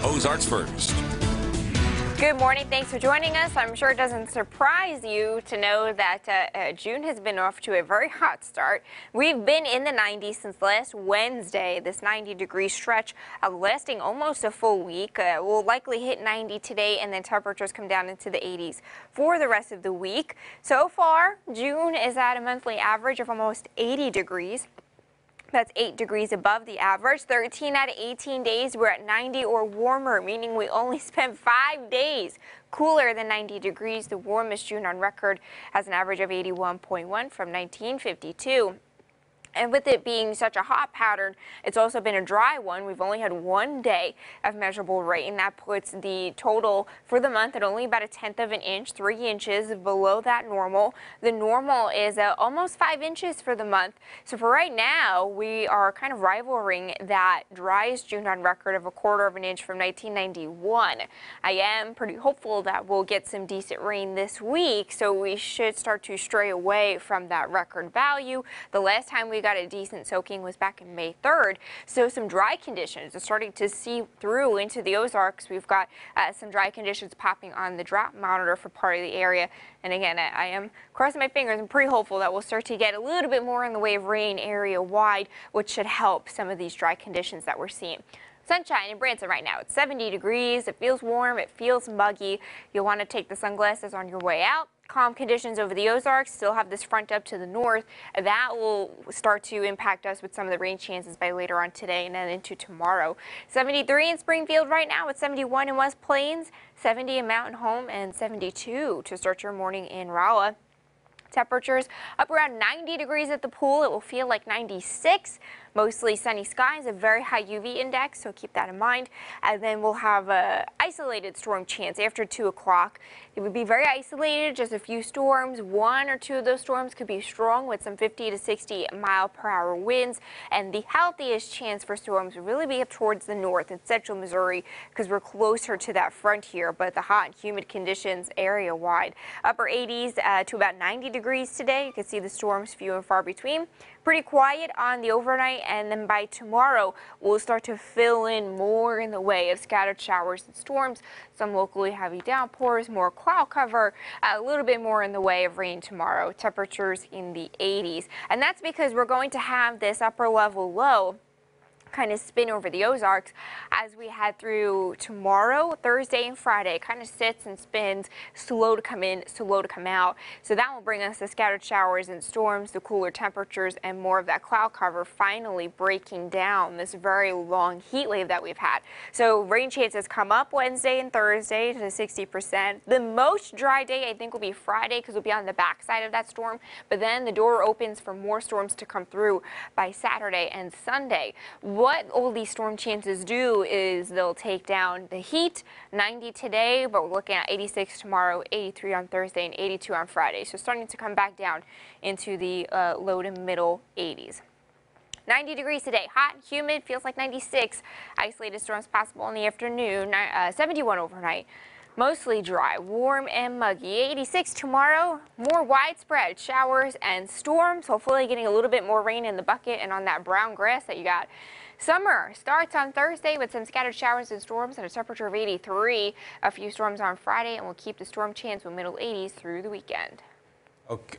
Ozarks First. Good morning. Thanks for joining us. I'm sure it doesn't surprise you to know that June has been off to a very hot start. We've been in the 90s since last Wednesday. This 90-degree stretch lasting almost a full week. We'll likely hit 90 today, and then temperatures come down into the 80s for the rest of the week. So far, June is at a monthly average of almost 80 degrees. That's 8 degrees above the average. 13 out of 18 days we're at 90 or warmer, meaning we only spent 5 days cooler than 90 degrees. The warmest June on record has an average of 81.1 from 1952. And with it being such a hot pattern, it's also been a dry one. We've only had 1 day of measurable rain. That puts the total for the month at only about 1/10 of an inch, 3 inches below that normal. The normal is almost 5 inches for the month. So for right now, we are kind of rivaling that driest June on record of 1/4 of an inch from 1991. I am pretty hopeful that we'll get some decent rain this week, so we should start to stray away from that record value. The last time we got a decent soaking was back in May 3rd. So some dry conditions are starting to see through into the Ozarks. We've got some dry conditions popping on the drought monitor for part of the area. And again, I am crossing my fingers and pretty hopeful that we'll start to get a little bit more in the way of rain area wide, which should help some of these dry conditions that we're seeing. Sunshine in Branson right now. It's 70 degrees. It feels warm. It feels muggy. You'll want to take the sunglasses on your way out. Calm conditions over the Ozarks. Still have this front up to the north. That will start to impact us with some of the rain chances by later on today and then into tomorrow. 73 in Springfield right now. It's 71 in West Plains, 70 in Mountain Home, and 72 to start your morning in Rolla. Temperatures up around 90 degrees at the pool. It will feel like 96. Mostly sunny skies, a very high UV index, so keep that in mind. And then we'll have a isolated storm chance after 2 o'clock. It would be very isolated, just a few storms. 1 or 2 of those storms could be strong with some 50 to 60 mile-per-hour winds. And the healthiest chance for storms would really be up towards the north in central Missouri because we're closer to that front here, but the hot and humid conditions area-wide. Upper 80s to about 90 degrees today. You can see the storms few and far between. Pretty quiet on the overnight, and then by tomorrow we'll start to fill in more in the way of scattered showers and storms, some locally heavy downpours, more cloud cover, a little bit more in the way of rain tomorrow. Temperatures in the 80s, and that's because we're going to have this upper level low kind of spin over the Ozarks as we head through tomorrow, Thursday and Friday. It kind of sits and spins, slow to come in, slow to come out. So that will bring us the scattered showers and storms, the cooler temperatures, and more of that cloud cover finally breaking down this very long heat wave that we've had. So rain chances come up Wednesday and Thursday to 60%. The most dry day I think will be Friday because we'll be on the backside of that storm, but then the door opens for more storms to come through by Saturday and Sunday. What all these storm chances do is they'll take down the heat, 90 today, but we're looking at 86 tomorrow, 83 on Thursday, and 82 on Friday. So starting to come back down into the low to middle 80s. 90 degrees today, hot and humid, feels like 96. Isolated storms possible in the afternoon, 71 overnight. Mostly dry, warm and muggy. 86 tomorrow, more widespread showers and storms. Hopefully getting a little bit more rain in the bucket and on that brown grass that you got. Summer starts on Thursday with some scattered showers and storms at a temperature of 83. A few storms on Friday, and we'll keep the storm chance with middle 80s through the weekend. Okay.